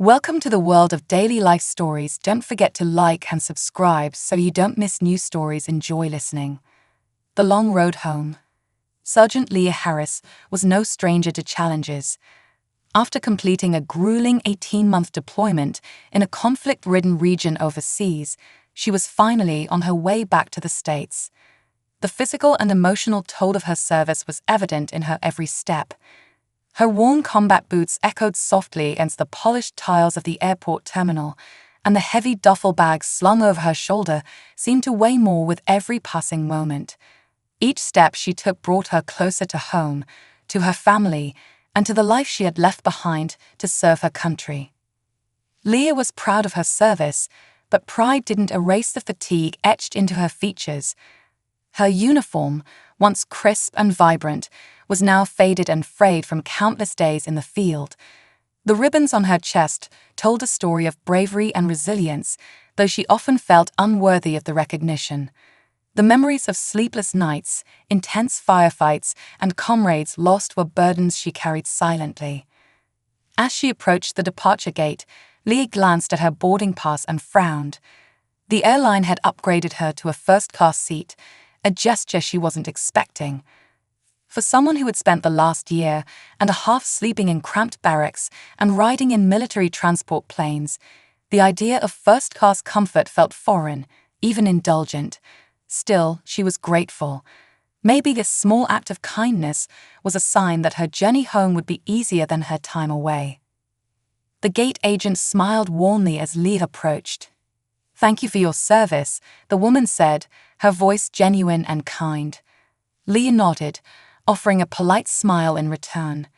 Welcome to the world of daily life stories. Don't forget to like and subscribe so you don't miss new stories. Enjoy listening. The Long Road Home. Sergeant Leah Harris was no stranger to challenges. After completing a grueling 18-month deployment in a conflict-ridden region overseas, she was finally on her way back to the States. The physical and emotional toll of her service was evident in her every step. Her worn combat boots echoed softly against the polished tiles of the airport terminal, and the heavy duffel bag slung over her shoulder seemed to weigh more with every passing moment. Each step she took brought her closer to home, to her family, and to the life she had left behind to serve her country. Leah was proud of her service, but pride didn't erase the fatigue etched into her features. Her uniform, once crisp and vibrant, was now faded and frayed from countless days in the field. The ribbons on her chest told a story of bravery and resilience, though she often felt unworthy of the recognition. The memories of sleepless nights, intense firefights, and comrades lost were burdens she carried silently. As she approached the departure gate, Leah glanced at her boarding pass and frowned. The airline had upgraded her to a first-class seat, a gesture she wasn't expecting. For someone who had spent the last year and a half sleeping in cramped barracks and riding in military transport planes, the idea of first-class comfort felt foreign, even indulgent. Still, she was grateful. Maybe this small act of kindness was a sign that her journey home would be easier than her time away. The gate agent smiled warmly as Leah approached. "Thank you for your service," the woman said, her voice genuine and kind. Leah nodded, offering a polite smile in return.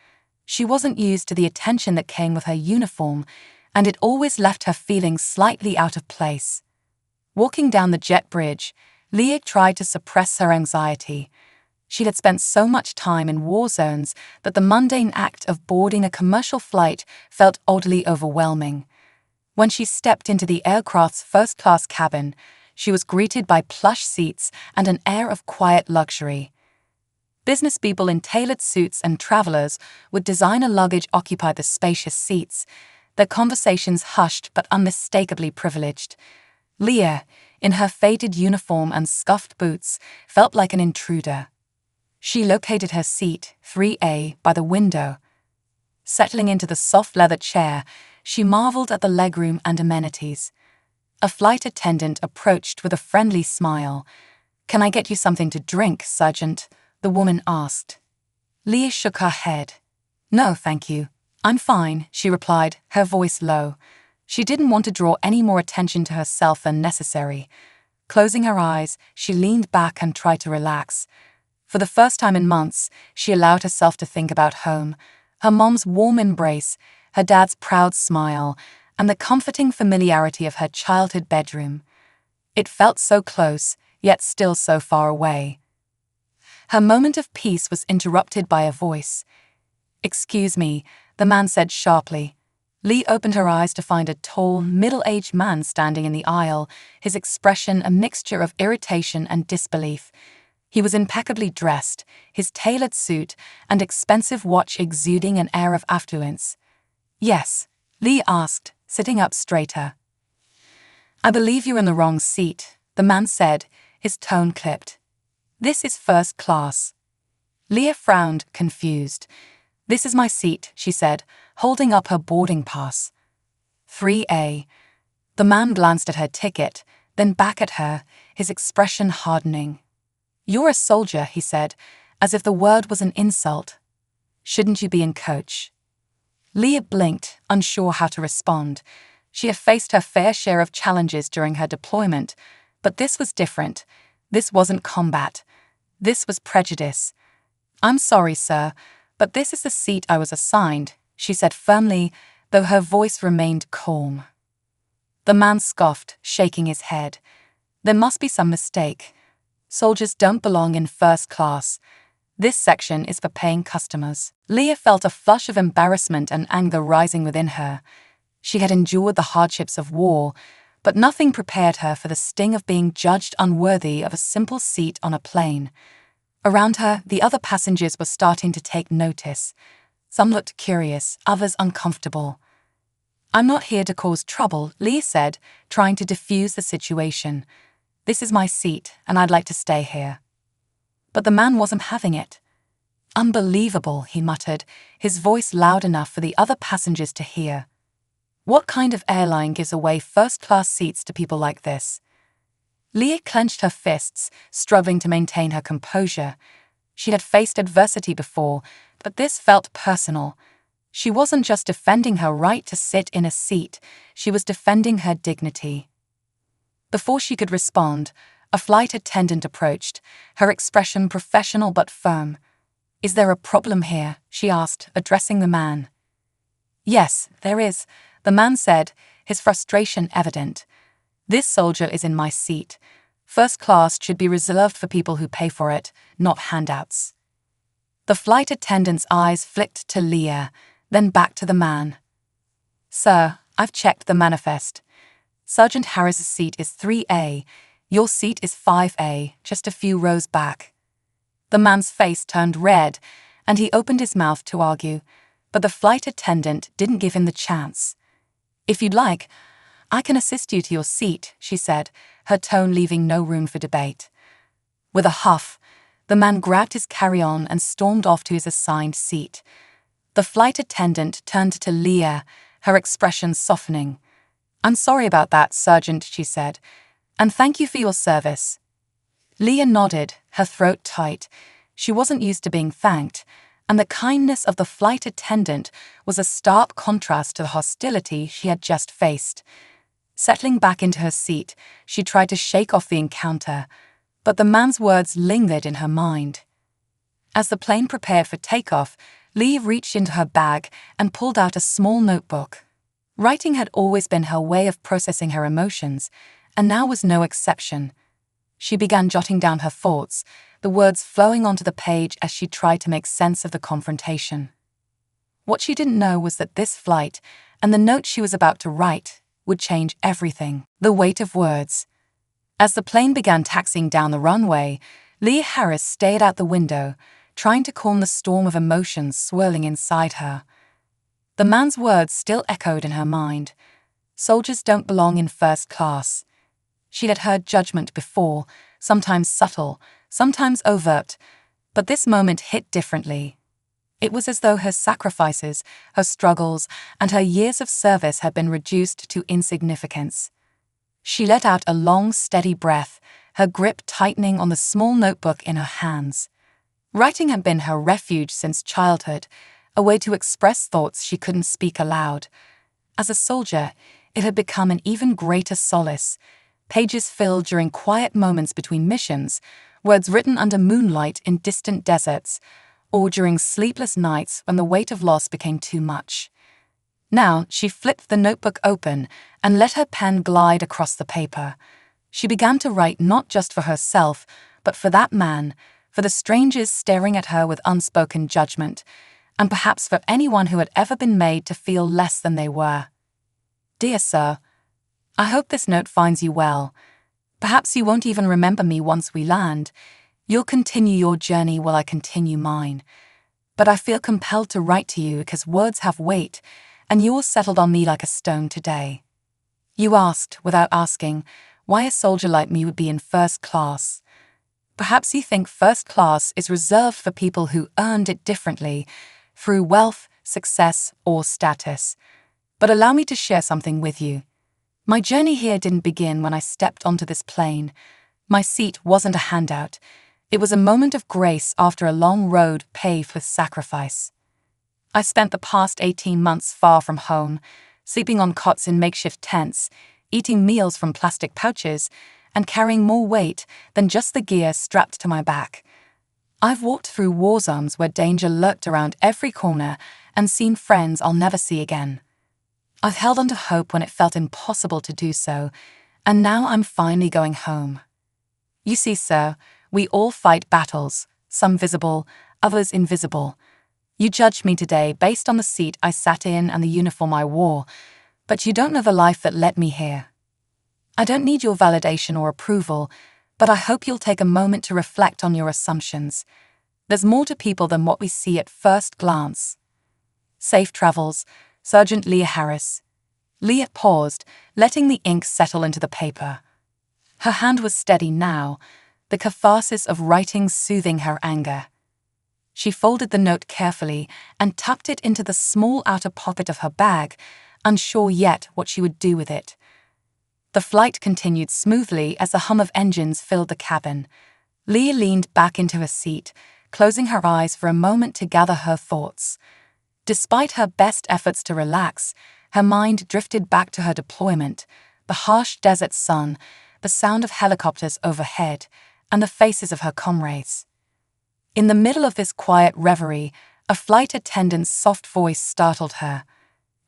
She wasn't used to the attention that came with her uniform, and it always left her feeling slightly out of place. Walking down the jet bridge, Leah tried to suppress her anxiety. She had spent so much time in war zones that the mundane act of boarding a commercial flight felt oddly overwhelming. When she stepped into the aircraft's first-class cabin, she was greeted by plush seats and an air of quiet luxury. Business people in tailored suits and travelers with designer luggage occupied the spacious seats, their conversations hushed but unmistakably privileged. Leah, in her faded uniform and scuffed boots, felt like an intruder. She located her seat, 3A, by the window. Settling into the soft leather chair, she marveled at the legroom and amenities. A flight attendant approached with a friendly smile. "Can I get you something to drink, Sergeant?" the woman asked. Leah shook her head. "No, thank you. I'm fine," she replied, her voice low. She didn't want to draw any more attention to herself than necessary. Closing her eyes, she leaned back and tried to relax. For the first time in months, she allowed herself to think about home, her mom's warm embrace, her dad's proud smile, and the comforting familiarity of her childhood bedroom. It felt so close, yet still so far away. Her moment of peace was interrupted by a voice. "Excuse me," the man said sharply. Leah opened her eyes to find a tall, middle-aged man standing in the aisle, his expression a mixture of irritation and disbelief. He was impeccably dressed, his tailored suit and expensive watch exuding an air of affluence. "Yes?" Leah asked, sitting up straighter. "I believe you're in the wrong seat," the man said, his tone clipped. "This is first class." Leah frowned, confused. "This is my seat," she said, holding up her boarding pass. 3A. The man glanced at her ticket, then back at her, his expression hardening. "You're a soldier," he said, as if the word was an insult. "Shouldn't you be in coach?" Leah blinked, unsure how to respond. She had faced her fair share of challenges during her deployment, but this was different. This wasn't combat. This was prejudice. "I'm sorry, sir, but this is the seat I was assigned," she said firmly, though her voice remained calm. The man scoffed, shaking his head. "There must be some mistake. Soldiers don't belong in first class. This section is for paying customers." Leah felt a flush of embarrassment and anger rising within her. She had endured the hardships of war, but nothing prepared her for the sting of being judged unworthy of a simple seat on a plane. Around her, the other passengers were starting to take notice. Some looked curious, others uncomfortable. I'm not here to cause trouble, Leah said, trying to diffuse the situation. This is my seat, and I'd like to stay here. But the man wasn't having it. Unbelievable, he muttered, his voice loud enough for the other passengers to hear. What kind of airline gives away first-class seats to people like this? Leah clenched her fists, struggling to maintain her composure. She had faced adversity before, but this felt personal. She wasn't just defending her right to sit in a seat, she was defending her dignity. Before she could respond, a flight attendant approached, her expression professional but firm. "Is there a problem here?" she asked, addressing the man. "Yes, there is," the man said, his frustration evident. "This soldier is in my seat. First class should be reserved for people who pay for it, not handouts." The flight attendant's eyes flicked to Leah, then back to the man. "Sir, I've checked the manifest. Sergeant Harris's seat is 3A. Your seat is 5A, just a few rows back." The man's face turned red, and he opened his mouth to argue, but the flight attendant didn't give him the chance. "If you'd like, I can assist you to your seat," she said, her tone leaving no room for debate. With a huff, the man grabbed his carry-on and stormed off to his assigned seat. The flight attendant turned to Leah, her expression softening. "I'm sorry about that, Sergeant," she said, "and thank you for your service." Leah nodded, her throat tight. She wasn't used to being thanked, and the kindness of the flight attendant was a stark contrast to the hostility she had just faced. Settling back into her seat, she tried to shake off the encounter, but the man's words lingered in her mind. As the plane prepared for takeoff, Leah reached into her bag and pulled out a small notebook. Writing had always been her way of processing her emotions, and now was no exception. She began jotting down her thoughts, the words flowing onto the page as she tried to make sense of the confrontation. What she didn't know was that this flight, and the note she was about to write, would change everything. The weight of words. As the plane began taxiing down the runway, Leah Harris stared out the window, trying to calm the storm of emotions swirling inside her. The man's words still echoed in her mind. Soldiers don't belong in first class. She had heard judgment before, sometimes subtle, sometimes overt, but this moment hit differently. It was as though her sacrifices, her struggles, and her years of service had been reduced to insignificance. She let out a long, steady breath, her grip tightening on the small notebook in her hands. Writing had been her refuge since childhood, a way to express thoughts she couldn't speak aloud. As a soldier, it had become an even greater solace. Pages filled during quiet moments between missions, words written under moonlight in distant deserts, or during sleepless nights when the weight of loss became too much. Now she flipped the notebook open and let her pen glide across the paper. She began to write not just for herself, but for that man, for the strangers staring at her with unspoken judgment, and perhaps for anyone who had ever been made to feel less than they were. "Dear Sir, I hope this note finds you well. Perhaps you won't even remember me once we land. You'll continue your journey while I continue mine. But I feel compelled to write to you because words have weight, and yours settled on me like a stone today. You asked, without asking, why a soldier like me would be in first class. Perhaps you think first class is reserved for people who earned it differently, through wealth, success, or status. But allow me to share something with you. My journey here didn't begin when I stepped onto this plane. My seat wasn't a handout. It was a moment of grace after a long road paved with sacrifice. I spent the past 18 months far from home, sleeping on cots in makeshift tents, eating meals from plastic pouches, and carrying more weight than just the gear strapped to my back. I've walked through war zones where danger lurked around every corner and seen friends I'll never see again. I've held on to hope when it felt impossible to do so, and now I'm finally going home. You see, sir, we all fight battles, some visible, others invisible. You judged me today based on the seat I sat in and the uniform I wore, but you don't know the life that led me here. I don't need your validation or approval, but I hope you'll take a moment to reflect on your assumptions. There's more to people than what we see at first glance. Safe travels, Sergeant Leah Harris. Leah paused, letting the ink settle into the paper. Her hand was steady now, the catharsis of writing soothing her anger. She folded the note carefully and tucked it into the small outer pocket of her bag, unsure yet what she would do with it. The flight continued smoothly as the hum of engines filled the cabin. Leah leaned back into her seat, closing her eyes for a moment to gather her thoughts. Despite her best efforts to relax, her mind drifted back to her deployment, the harsh desert sun, the sound of helicopters overhead, and the faces of her comrades. In the middle of this quiet reverie, a flight attendant's soft voice startled her.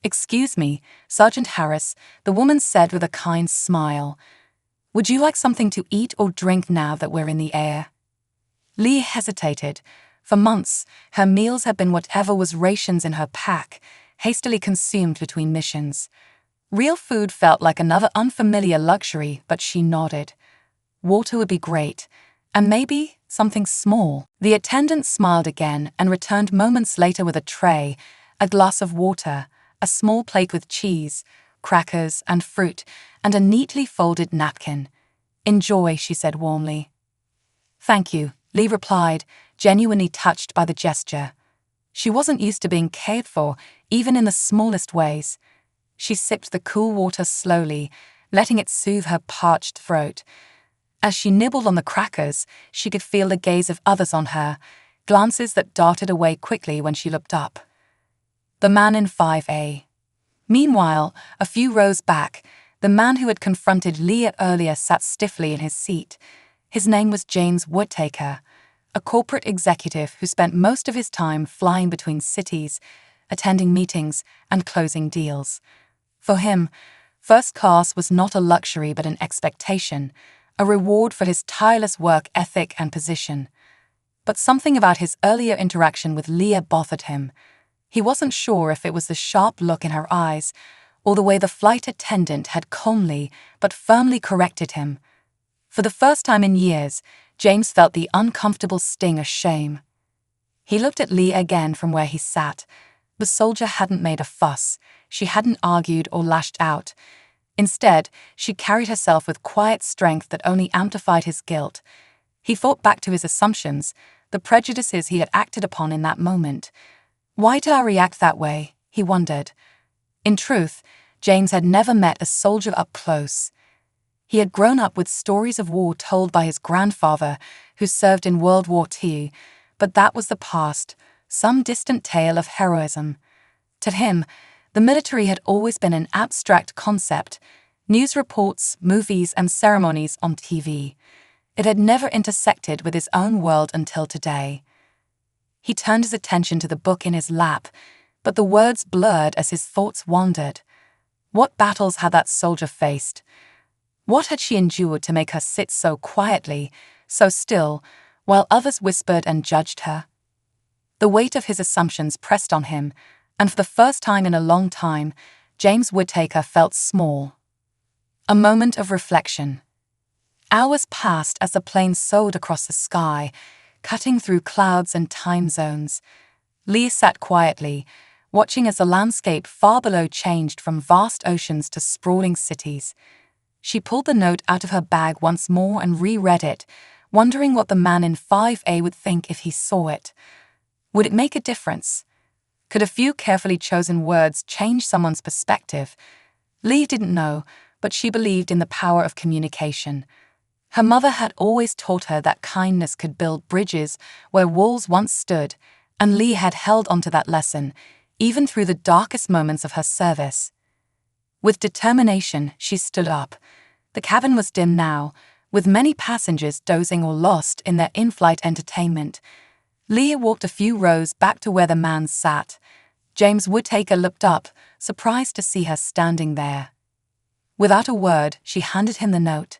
"Excuse me, Sergeant Harris," the woman said with a kind smile. "Would you like something to eat or drink now that we're in the air?" Leah hesitated. For months, her meals had been whatever was rations in her pack, hastily consumed between missions. Real food felt like another unfamiliar luxury, but she nodded. Water would be great, and maybe something small. The attendant smiled again and returned moments later with a tray, a glass of water, a small plate with cheese, crackers and fruit, and a neatly folded napkin. "Enjoy," she said warmly. "Thank you," Lee replied, genuinely touched by the gesture. She wasn't used to being cared for, even in the smallest ways. She sipped the cool water slowly, letting it soothe her parched throat. As she nibbled on the crackers, she could feel the gaze of others on her, glances that darted away quickly when she looked up. The man in 5A. Meanwhile, a few rows back, the man who had confronted Leah earlier sat stiffly in his seat. His name was James Woodtaker, a corporate executive who spent most of his time flying between cities, attending meetings, and closing deals. For him, first class was not a luxury but an expectation, a reward for his tireless work ethic and position. But something about his earlier interaction with Leah bothered him. He wasn't sure if it was the sharp look in her eyes, or the way the flight attendant had calmly but firmly corrected him. For the first time in years, James felt the uncomfortable sting of shame. He looked at Leah again from where he sat. The soldier hadn't made a fuss, she hadn't argued or lashed out. Instead, she carried herself with quiet strength that only amplified his guilt. He thought back to his assumptions, the prejudices he had acted upon in that moment. Why did I react that way? He wondered. In truth, James had never met a soldier up close. He had grown up with stories of war told by his grandfather, who served in World War II, but that was the past, some distant tale of heroism. To him, the military had always been an abstract concept, news reports, movies, and ceremonies on TV. It had never intersected with his own world until today. He turned his attention to the book in his lap, but the words blurred as his thoughts wandered. What battles had that soldier faced? What had she endured to make her sit so quietly, so still, while others whispered and judged her? The weight of his assumptions pressed on him, and for the first time in a long time, James Woodtaker felt small. A moment of reflection. Hours passed as the plane soared across the sky, cutting through clouds and time zones. Leah sat quietly, watching as the landscape far below changed from vast oceans to sprawling cities. She pulled the note out of her bag once more and reread it, wondering what the man in 5A would think if he saw it. Would it make a difference? Could a few carefully chosen words change someone's perspective? Leah didn't know, but she believed in the power of communication. Her mother had always taught her that kindness could build bridges where walls once stood, and Leah had held onto that lesson, even through the darkest moments of her service. With determination, she stood up. The cabin was dim now, with many passengers dozing or lost in their in-flight entertainment. Leah walked a few rows back to where the man sat. James Woodtaker looked up, surprised to see her standing there. Without a word, she handed him the note.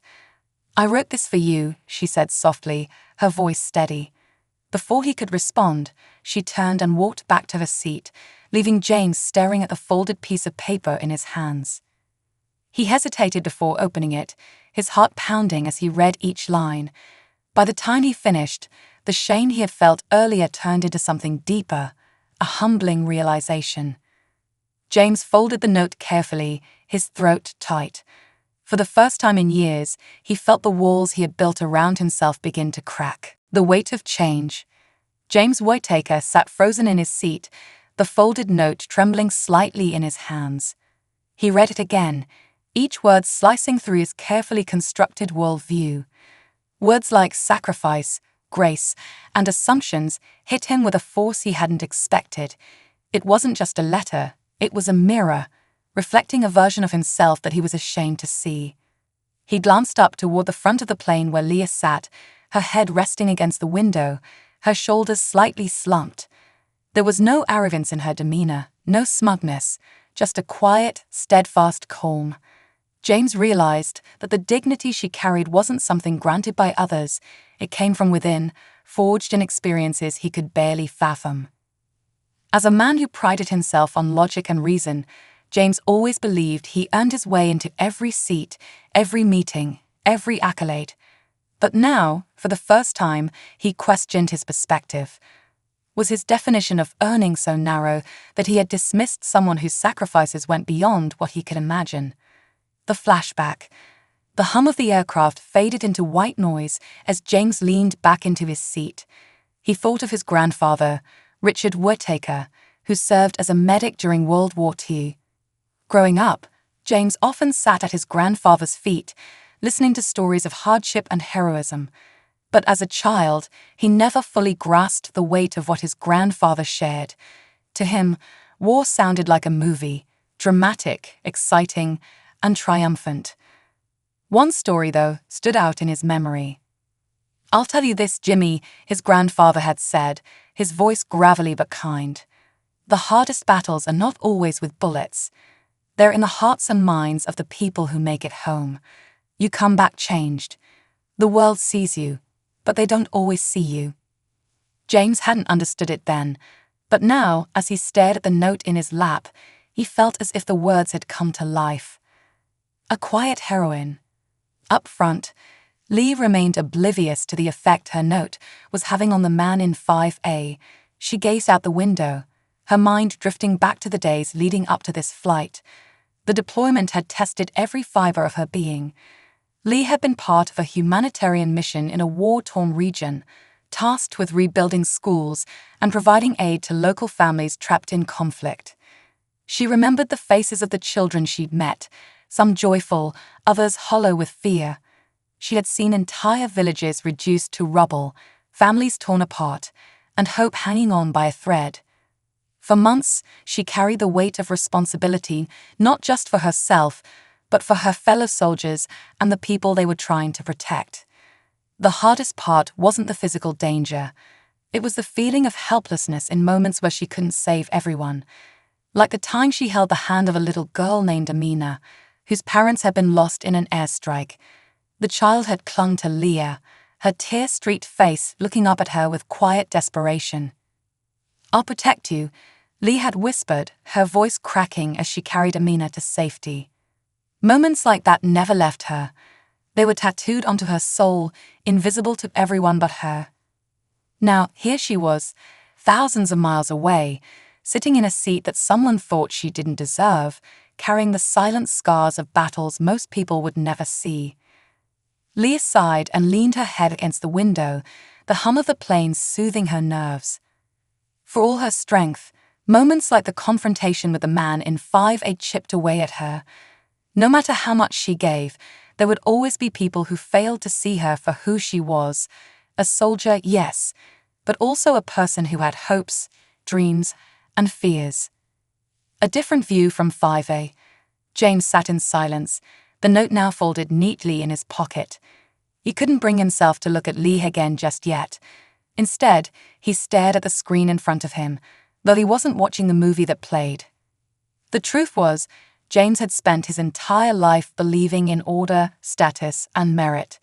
"I wrote this for you," she said softly, her voice steady. Before he could respond, she turned and walked back to her seat, leaving James staring at the folded piece of paper in his hands. He hesitated before opening it, his heart pounding as he read each line. By the time he finished, the shame he had felt earlier turned into something deeper, a humbling realization. James folded the note carefully, his throat tight. For the first time in years, he felt the walls he had built around himself begin to crack. The weight of change. James Whittaker sat frozen in his seat, the folded note trembling slightly in his hands. He read it again, each word slicing through his carefully constructed worldview. Words like sacrifice, grace, and assumptions hit him with a force he hadn't expected. It wasn't just a letter, it was a mirror, reflecting a version of himself that he was ashamed to see. He glanced up toward the front of the plane where Leah sat, her head resting against the window, her shoulders slightly slumped. There was no arrogance in her demeanor, no smugness, just a quiet, steadfast calm. James realized that the dignity she carried wasn't something granted by others. It came from within, forged in experiences he could barely fathom. As a man who prided himself on logic and reason, James always believed he earned his way into every seat, every meeting, every accolade. But now, for the first time, he questioned his perspective. Was his definition of earning so narrow that he had dismissed someone whose sacrifices went beyond what he could imagine? The flashback. The hum of the aircraft faded into white noise as James leaned back into his seat. He thought of his grandfather, Richard Whittaker, who served as a medic during World War II. Growing up, James often sat at his grandfather's feet, listening to stories of hardship and heroism. But as a child, he never fully grasped the weight of what his grandfather shared. To him, war sounded like a movie, dramatic, exciting, and triumphant. One story, though, stood out in his memory. "I'll tell you this, Jimmy," his grandfather had said, his voice gravelly but kind. "The hardest battles are not always with bullets. They're in the hearts and minds of the people who make it home. You come back changed. The world sees you, but they don't always see you." James hadn't understood it then, but now, as he stared at the note in his lap, he felt as if the words had come to life. A quiet heroine. Up front, Lee remained oblivious to the effect her note was having on the man in 5A. She gazed out the window, her mind drifting back to the days leading up to this flight. The deployment had tested every fiber of her being. Lee had been part of a humanitarian mission in a war-torn region, tasked with rebuilding schools and providing aid to local families trapped in conflict. She remembered the faces of the children she'd met, some joyful, others hollow with fear. She had seen entire villages reduced to rubble, families torn apart, and hope hanging on by a thread. For months, she carried the weight of responsibility not just for herself, but for her fellow soldiers and the people they were trying to protect. The hardest part wasn't the physical danger. It was the feeling of helplessness in moments where she couldn't save everyone. Like the time she held the hand of a little girl named Amina, whose parents had been lost in an airstrike. The child had clung to Leah, her tear-streaked face looking up at her with quiet desperation. "I'll protect you," Lee had whispered, her voice cracking as she carried Amina to safety. Moments like that never left her. They were tattooed onto her soul, invisible to everyone but her. Now, here she was, thousands of miles away, sitting in a seat that someone thought she didn't deserve, carrying the silent scars of battles most people would never see. Leah sighed and leaned her head against the window, the hum of the plane soothing her nerves. For all her strength, moments like the confrontation with the man in 5A chipped away at her. No matter how much she gave, there would always be people who failed to see her for who she was. A soldier, yes, but also a person who had hopes, dreams, and fears. A different view from 5A. James sat in silence, the note now folded neatly in his pocket. He couldn't bring himself to look at Lee again just yet. Instead, he stared at the screen in front of him, though he wasn't watching the movie that played. The truth was, James had spent his entire life believing in order, status, and merit.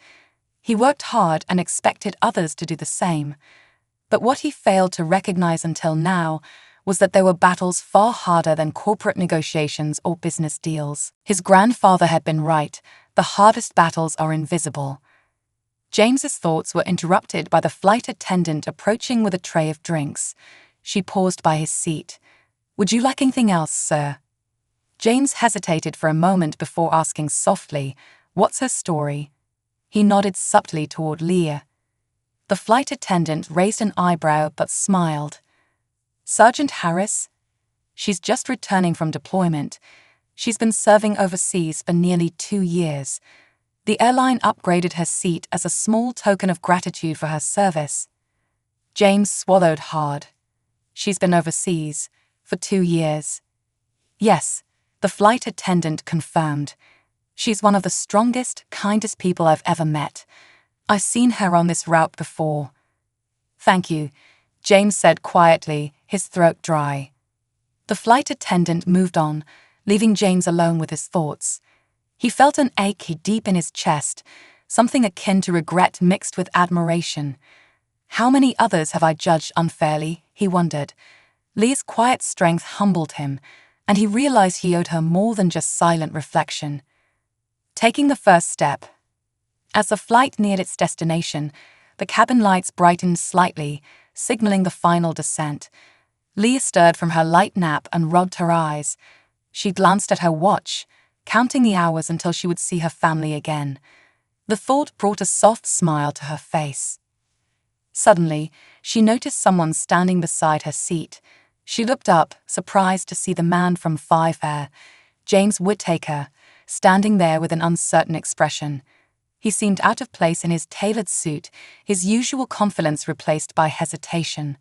He worked hard and expected others to do the same. But what he failed to recognize until now was that there were battles far harder than corporate negotiations or business deals. His grandfather had been right. The hardest battles are invisible. James's thoughts were interrupted by the flight attendant approaching with a tray of drinks. She paused by his seat. "Would you like anything else, sir?" James hesitated for a moment before asking softly, "What's her story?" He nodded subtly toward Leah. The flight attendant raised an eyebrow but smiled. "Sergeant Harris? She's just returning from deployment. She's been serving overseas for nearly 2 years. The airline upgraded her seat as a small token of gratitude for her service." James swallowed hard. "She's been overseas for 2 years." "Yes," the flight attendant confirmed. "She's one of the strongest, kindest people I've ever met. I've seen her on this route before." "Thank you," James said quietly, his throat dry. The flight attendant moved on, leaving James alone with his thoughts. He felt an ache deep in his chest, something akin to regret mixed with admiration. How many others have I judged unfairly, he wondered. Leah's quiet strength humbled him, and he realized he owed her more than just silent reflection. Taking the first step. As the flight neared its destination, the cabin lights brightened slightly, signaling the final descent. Leah stirred from her light nap and rubbed her eyes. She glanced at her watch, counting the hours until she would see her family again. The thought brought a soft smile to her face. Suddenly, she noticed someone standing beside her seat. She looked up, surprised to see the man from 5 Air, James Whittaker, standing there with an uncertain expression. He seemed out of place in his tailored suit, his usual confidence replaced by hesitation.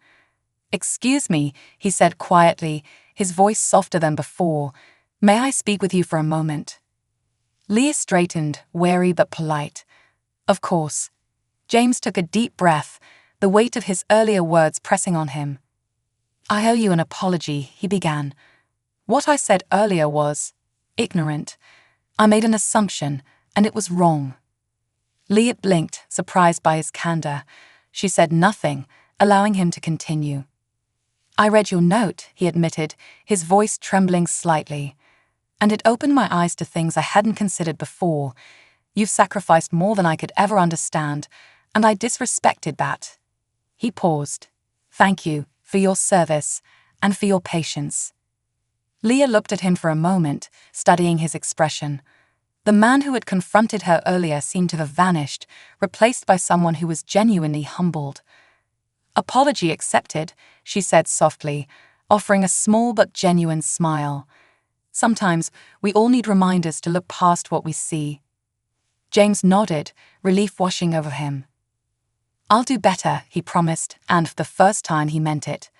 "Excuse me," he said quietly, his voice softer than before. "May I speak with you for a moment?" Leah straightened, wary but polite. "Of course." James took a deep breath, the weight of his earlier words pressing on him. "I owe you an apology," he began. "What I said earlier was ignorant. I made an assumption, and it was wrong." Leah blinked, surprised by his candor. She said nothing, allowing him to continue. "I read your note," he admitted, his voice trembling slightly. "And it opened my eyes to things I hadn't considered before. You've sacrificed more than I could ever understand, and I disrespected that." He paused. "Thank you for your service and for your patience." Leah looked at him for a moment, studying his expression. The man who had confronted her earlier seemed to have vanished, replaced by someone who was genuinely humbled. "Apology accepted," she said softly, offering a small but genuine smile. "Sometimes we all need reminders to look past what we see." James nodded, relief washing over him. "I'll do better," he promised, and for the first time he meant it.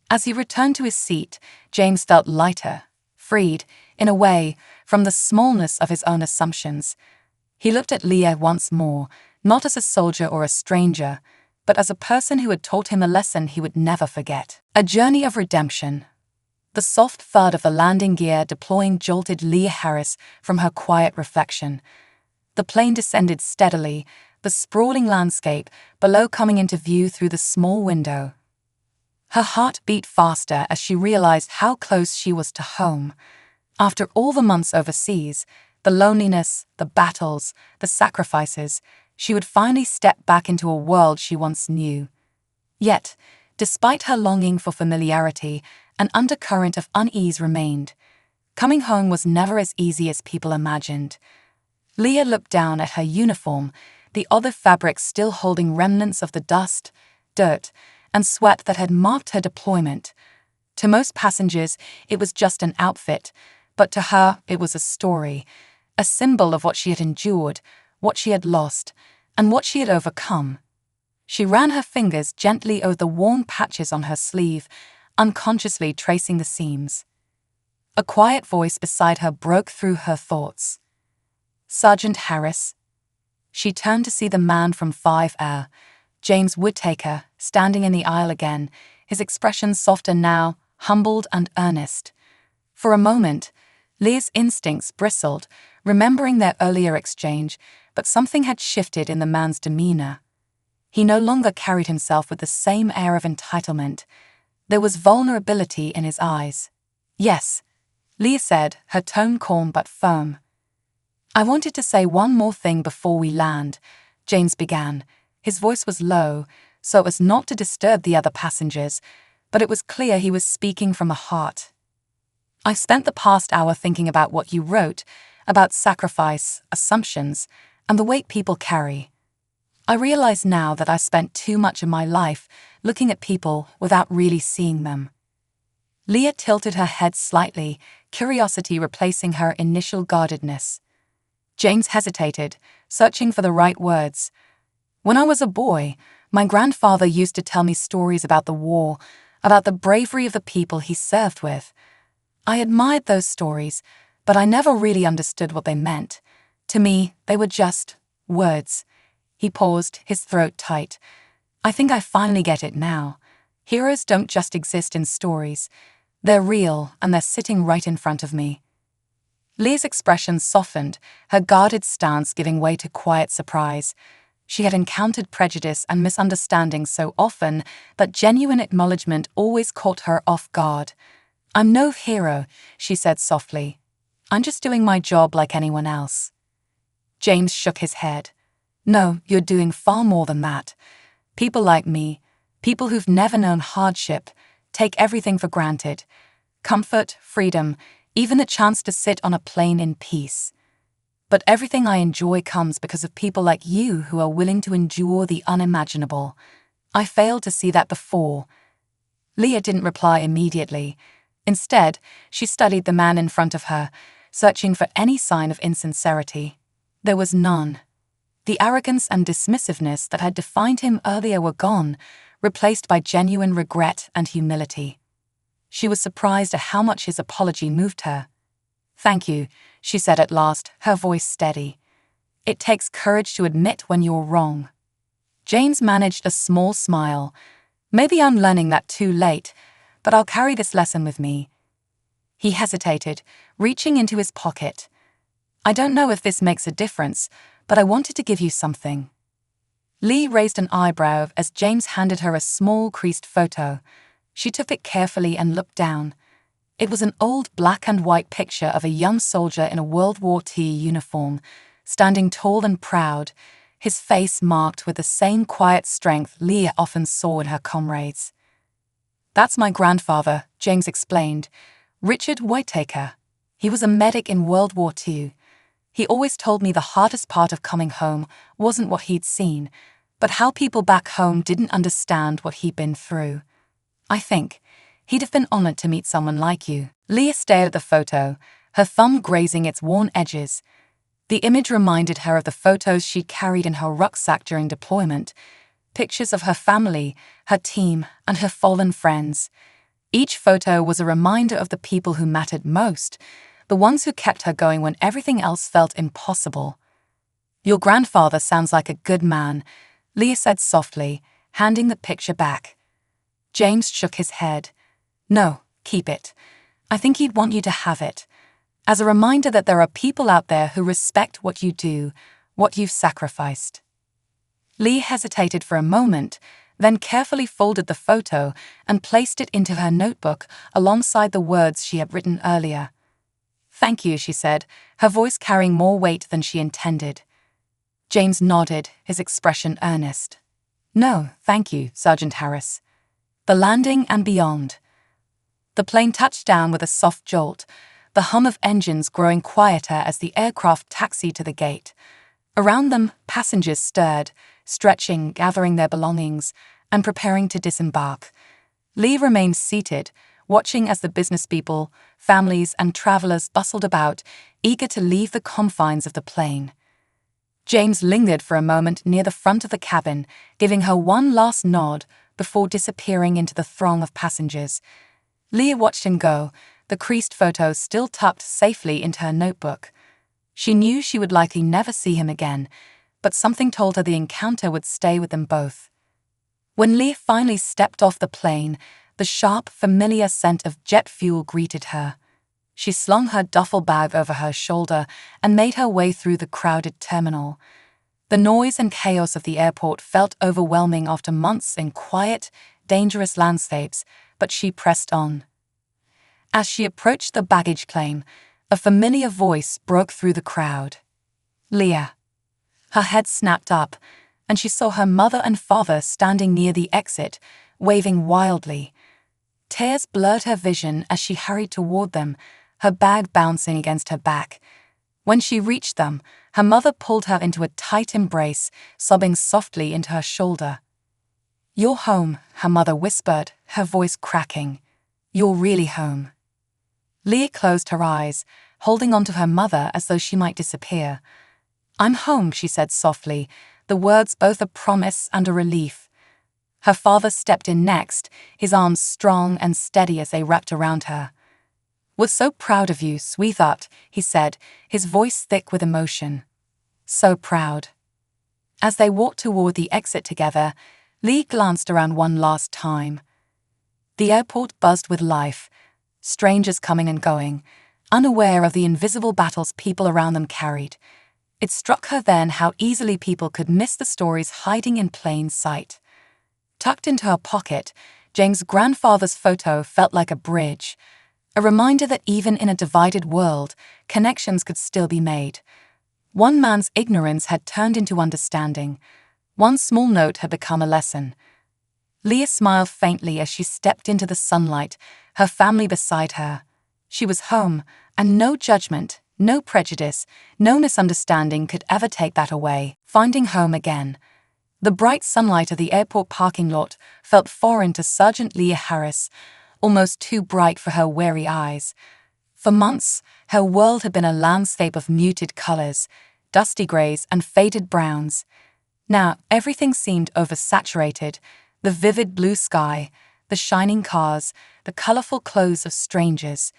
As he returned to his seat, James felt lighter, freed, in a way, from the smallness of his own assumptions. He looked at Leah once more, not as a soldier or a stranger, but as a person who had taught him a lesson he would never forget. A journey of redemption. The soft thud of the landing gear deploying jolted Leah Harris from her quiet reflection. The plane descended steadily, the sprawling landscape below coming into view through the small window. Her heart beat faster as she realized how close she was to home. After all the months overseas, the loneliness, the battles, the sacrifices, she would finally step back into a world she once knew. Yet, despite her longing for familiarity, an undercurrent of unease remained. Coming home was never as easy as people imagined. Leah looked down at her uniform, the other fabric still holding remnants of the dust, dirt, and sweat that had marked her deployment. To most passengers, it was just an outfit, but to her, it was a story, a symbol of what she had endured, what she had lost, and what she had overcome. She ran her fingers gently over the worn patches on her sleeve, unconsciously tracing the seams. A quiet voice beside her broke through her thoughts. "Sergeant Harris." She turned to see the man from 5 Air, James Whittaker, standing in the aisle again, his expression softer now, humbled and earnest. For a moment, Leah's instincts bristled, remembering their earlier exchange, but something had shifted in the man's demeanor. He no longer carried himself with the same air of entitlement. There was vulnerability in his eyes. "Yes," Leah said, her tone calm but firm. "I wanted to say one more thing before we land," James began. His voice was low, so as not to disturb the other passengers, but it was clear he was speaking from the heart. I've spent the past hour thinking about what you wrote, about sacrifice, assumptions, and the weight people carry. I realize now that I spent too much of my life looking at people without really seeing them. Leah tilted her head slightly, curiosity replacing her initial guardedness. James hesitated, searching for the right words. When I was a boy, my grandfather used to tell me stories about the war, about the bravery of the people he served with. I admired those stories, but I never really understood what they meant. To me, they were just words. He paused, his throat tight. I think I finally get it now. Heroes don't just exist in stories. They're real, and they're sitting right in front of me. Leah's expression softened, her guarded stance giving way to quiet surprise. She had encountered prejudice and misunderstanding so often that genuine acknowledgement always caught her off guard. I'm no hero, she said softly. I'm just doing my job like anyone else. James shook his head. No, you're doing far more than that. People like me, people who've never known hardship, take everything for granted. Comfort, freedom, even the chance to sit on a plane in peace. But everything I enjoy comes because of people like you who are willing to endure the unimaginable. I failed to see that before. Leah didn't reply immediately. Instead, she studied the man in front of her, searching for any sign of insincerity. There was none. The arrogance and dismissiveness that had defined him earlier were gone, replaced by genuine regret and humility. She was surprised at how much his apology moved her. Thank you, she said at last, her voice steady. It takes courage to admit when you're wrong. James managed a small smile. Maybe I'm learning that too late, but I'll carry this lesson with me. He hesitated, reaching into his pocket. I don't know if this makes a difference, but I wanted to give you something. Lee raised an eyebrow as James handed her a small creased photo. She took it carefully and looked down. It was an old black and white picture of a young soldier in a World War II uniform, standing tall and proud, his face marked with the same quiet strength Leah often saw in her comrades. That's my grandfather, James explained, Richard Whitaker. He was a medic in World War II. He always told me the hardest part of coming home wasn't what he'd seen, but how people back home didn't understand what he'd been through. I think he'd have been honored to meet someone like you. Leah stared at the photo, her thumb grazing its worn edges. The image reminded her of the photos she carried in her rucksack during deployment, pictures of her family, her team, and her fallen friends. Each photo was a reminder of the people who mattered most, the ones who kept her going when everything else felt impossible. Your grandfather sounds like a good man, Leah said softly, handing the picture back. James shook his head. No, keep it. I think he'd want you to have it, as a reminder that there are people out there who respect what you do, what you've sacrificed. Lee hesitated for a moment, then carefully folded the photo and placed it into her notebook alongside the words she had written earlier. Thank you, she said, her voice carrying more weight than she intended. James nodded, his expression earnest. No, thank you, Sergeant Harris. The landing and beyond. The plane touched down with a soft jolt, the hum of engines growing quieter as the aircraft taxied to the gate. Around them, passengers stirred, stretching, gathering their belongings, and preparing to disembark. Lee remained seated, watching as the business people, families, and travelers bustled about, eager to leave the confines of the plane. James lingered for a moment near the front of the cabin, giving her one last nod before disappearing into the throng of passengers. Leah watched him go, the creased photo still tucked safely into her notebook. She knew she would likely never see him again, but something told her the encounter would stay with them both. When Leah finally stepped off the plane, the sharp, familiar scent of jet fuel greeted her. She slung her duffel bag over her shoulder and made her way through the crowded terminal. The noise and chaos of the airport felt overwhelming after months in quiet, dangerous landscapes, but she pressed on. As she approached the baggage claim, a familiar voice broke through the crowd. Leah. Her head snapped up, and she saw her mother and father standing near the exit, waving wildly. Tears blurred her vision as she hurried toward them, her bag bouncing against her back. When she reached them, her mother pulled her into a tight embrace, sobbing softly into her shoulder. "You're home," her mother whispered, her voice cracking. "You're really home." Leah closed her eyes, holding onto her mother as though she might disappear. "I'm home," she said softly, the words both a promise and a relief. Her father stepped in next, his arms strong and steady as they wrapped around her. "We're so proud of you, sweetheart," he said, his voice thick with emotion. "So proud." As they walked toward the exit together, Lee glanced around one last time. The airport buzzed with life, strangers coming and going, unaware of the invisible battles people around them carried. It struck her then how easily people could miss the stories hiding in plain sight. Tucked into her pocket, James' grandfather's photo felt like a bridge, a reminder that even in a divided world, connections could still be made. One man's ignorance had turned into understanding. One small note had become a lesson. Leah smiled faintly as she stepped into the sunlight, her family beside her. She was home, and no judgment, no prejudice, no misunderstanding could ever take that away. Finding home again. The bright sunlight of the airport parking lot felt foreign to Sergeant Leah Harris, almost too bright for her weary eyes. For months, her world had been a landscape of muted colors, dusty grays and faded browns. Now, everything seemed oversaturated, the vivid blue sky, the shining cars, the colorful clothes of strangers.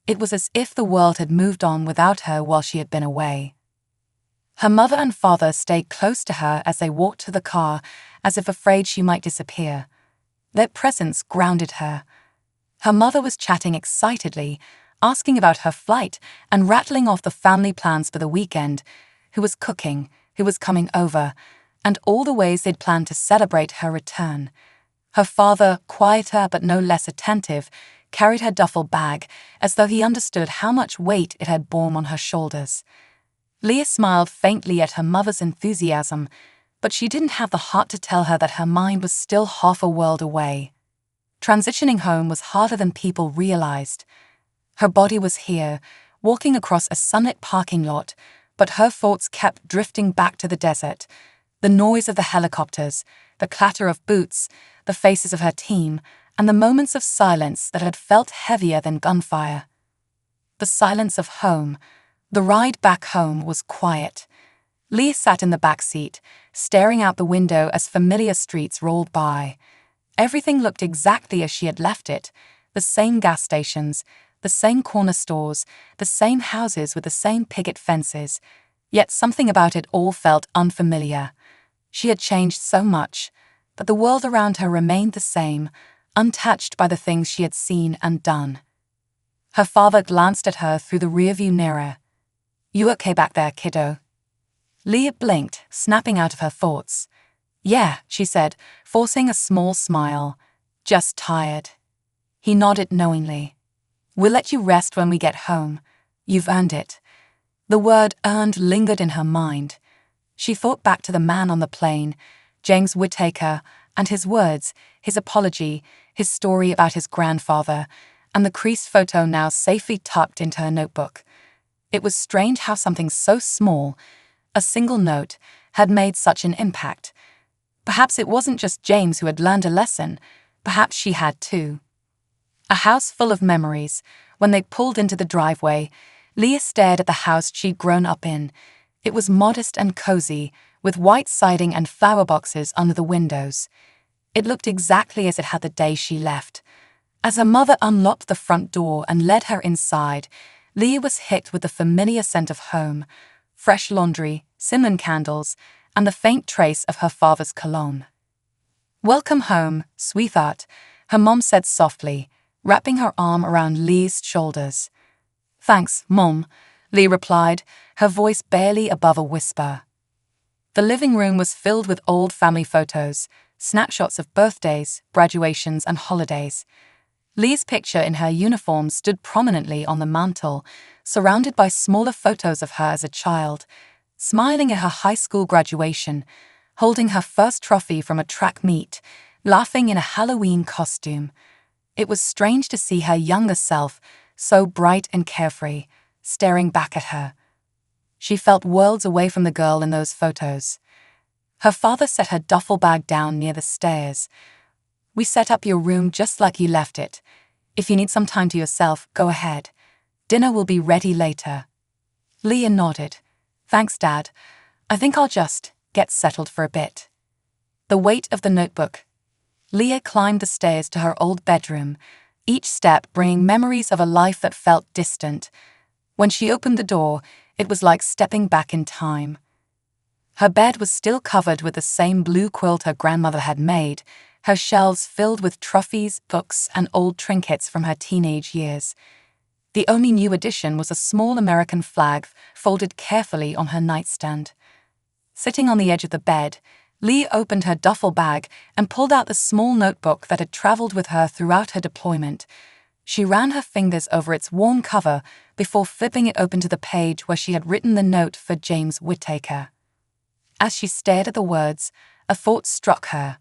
It was as if the world had moved on without her while she had been away. Her mother and father stayed close to her as they walked to the car, as if afraid she might disappear. Their presence grounded her. Her mother was chatting excitedly, asking about her flight and rattling off the family plans for the weekend, who was cooking, who was coming over, and all the ways they'd planned to celebrate her return. Her father, quieter but no less attentive, carried her duffel bag as though he understood how much weight it had borne on her shoulders. Leah smiled faintly at her mother's enthusiasm, but she didn't have the heart to tell her that her mind was still half a world away. Transitioning home was harder than people realized. Her body was here, walking across a sunlit parking lot, but her thoughts kept drifting back to the desert. The noise of the helicopters, the clatter of boots, the faces of her team, and the moments of silence that had felt heavier than gunfire. The silence of home. The ride back home was quiet. Leah sat in the back seat, staring out the window as familiar streets rolled by. Everything looked exactly as she had left it, the same gas stations, the same corner stores, the same houses with the same picket fences, yet something about it all felt unfamiliar. She had changed so much, but the world around her remained the same, untouched by the things she had seen and done. Her father glanced at her through the rearview mirror. "You okay back there, kiddo?" Leah blinked, snapping out of her thoughts. "Yeah," she said, forcing a small smile. "Just tired." He nodded knowingly. "We'll let you rest when we get home. You've earned it." The word earned lingered in her mind. She thought back to the man on the plane, James Whittaker, and his words, his apology, his story about his grandfather, and the creased photo now safely tucked into her notebook. It was strange how something so small, a single note, had made such an impact. Perhaps it wasn't just James who had learned a lesson, perhaps she had too. A house full of memories. When they pulled into the driveway, Leah stared at the house she'd grown up in. It was modest and cozy, with white siding and flower boxes under the windows. It looked exactly as it had the day she left. As her mother unlocked the front door and led her inside, Leah was hit with the familiar scent of home, fresh laundry, cinnamon candles, and the faint trace of her father's cologne. "Welcome home, sweetheart," her mom said softly, wrapping her arm around Leah's shoulders. "Thanks, Mom," Leah replied, her voice barely above a whisper. The living room was filled with old family photos, snapshots of birthdays, graduations, and holidays. Leah's picture in her uniform stood prominently on the mantel, surrounded by smaller photos of her as a child, smiling at her high school graduation, holding her first trophy from a track meet, laughing in a Halloween costume. It was strange to see her younger self, so bright and carefree, staring back at her. She felt worlds away from the girl in those photos. Her father set her duffel bag down near the stairs. "We set up your room just like you left it. If you need some time to yourself, go ahead. Dinner will be ready later." Leah nodded. "Thanks, Dad. I think I'll just get settled for a bit." The weight of the notebook. Leah climbed the stairs to her old bedroom, each step bringing memories of a life that felt distant. When she opened the door, it was like stepping back in time. Her bed was still covered with the same blue quilt her grandmother had made, her shelves filled with trophies, books, and old trinkets from her teenage years. The only new addition was a small American flag folded carefully on her nightstand. Sitting on the edge of the bed, Lee opened her duffel bag and pulled out the small notebook that had traveled with her throughout her deployment. She ran her fingers over its worn cover before flipping it open to the page where she had written the note for James Whittaker. As she stared at the words, a thought struck her.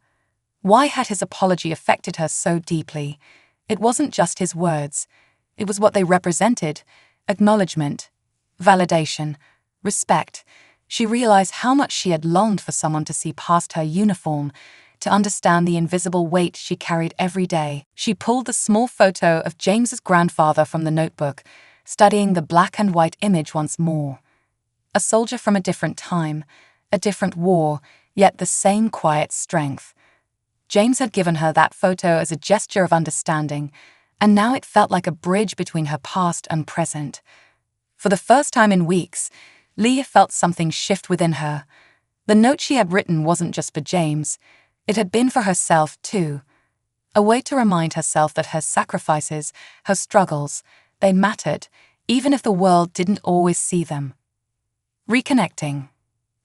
Why had his apology affected her so deeply? It wasn't just his words. It was what they represented: acknowledgement, validation, respect. She realized how much she had longed for someone to see past her uniform, to understand the invisible weight she carried every day. She pulled the small photo of James's grandfather from the notebook, studying the black and white image once more. A soldier from a different time, a different war, yet the same quiet strength. James had given her that photo as a gesture of understanding, and now it felt like a bridge between her past and present. For the first time in weeks, Leah felt something shift within her. The note she had written wasn't just for James. It had been for herself, too. A way to remind herself that her sacrifices, her struggles, they mattered, even if the world didn't always see them. Reconnecting.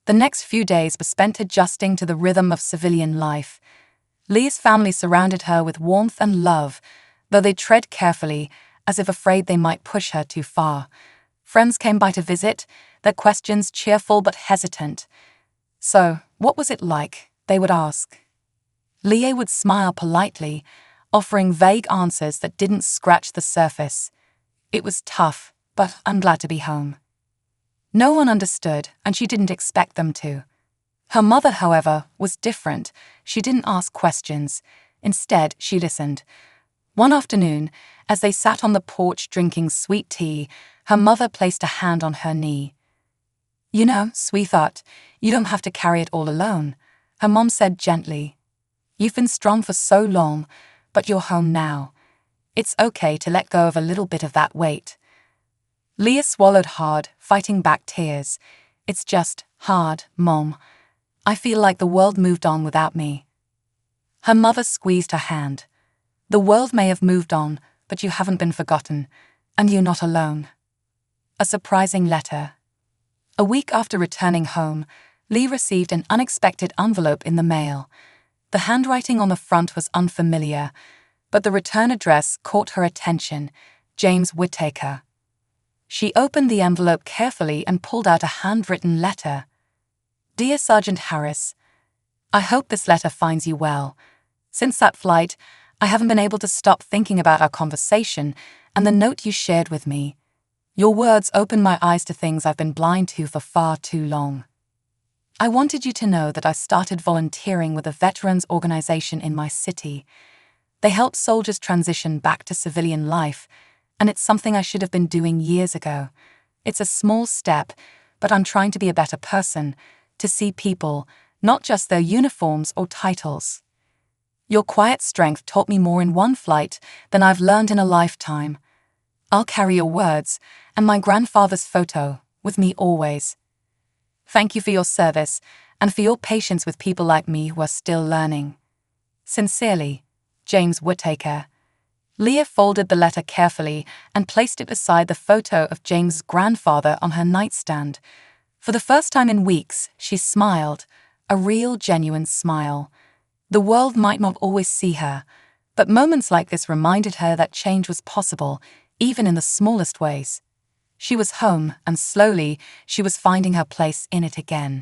The next few days were spent adjusting to the rhythm of civilian life. Leah's family surrounded her with warmth and love, though they tread carefully, as if afraid they might push her too far. Friends came by to visit, their questions cheerful but hesitant. "So, what was it like?" they would ask. Leah would smile politely, offering vague answers that didn't scratch the surface. "It was tough, but I'm glad to be home." No one understood, and she didn't expect them to. Her mother, however, was different. She didn't ask questions. Instead, she listened. One afternoon, as they sat on the porch drinking sweet tea, her mother placed a hand on her knee. "You know, sweetheart, you don't have to carry it all alone," her mom said gently. "You've been strong for so long, but you're home now. It's okay to let go of a little bit of that weight." Leah swallowed hard, fighting back tears. "It's just hard, Mom. I feel like the world moved on without me." Her mother squeezed her hand. "The world may have moved on, but you haven't been forgotten, and you're not alone." A surprising letter. A week after returning home, Lee received an unexpected envelope in the mail. The handwriting on the front was unfamiliar, but the return address caught her attention: James Whittaker. She opened the envelope carefully and pulled out a handwritten letter. "Dear Sergeant Harris, I hope this letter finds you well. Since that flight, I haven't been able to stop thinking about our conversation and the note you shared with me. Your words opened my eyes to things I've been blind to for far too long. I wanted you to know that I started volunteering with a veterans organization in my city. They help soldiers transition back to civilian life, and it's something I should have been doing years ago. It's a small step, but I'm trying to be a better person, to see people, not just their uniforms or titles. Your quiet strength taught me more in one flight than I've learned in a lifetime. I'll carry your words and my grandfather's photo with me always. Thank you for your service and for your patience with people like me who are still learning. Sincerely, James Whittaker." Leah folded the letter carefully and placed it beside the photo of James' grandfather on her nightstand. For the first time in weeks, she smiled, a real, genuine smile. The world might not always see her, but moments like this reminded her that change was possible, even in the smallest ways. She was home, and slowly, she was finding her place in it again.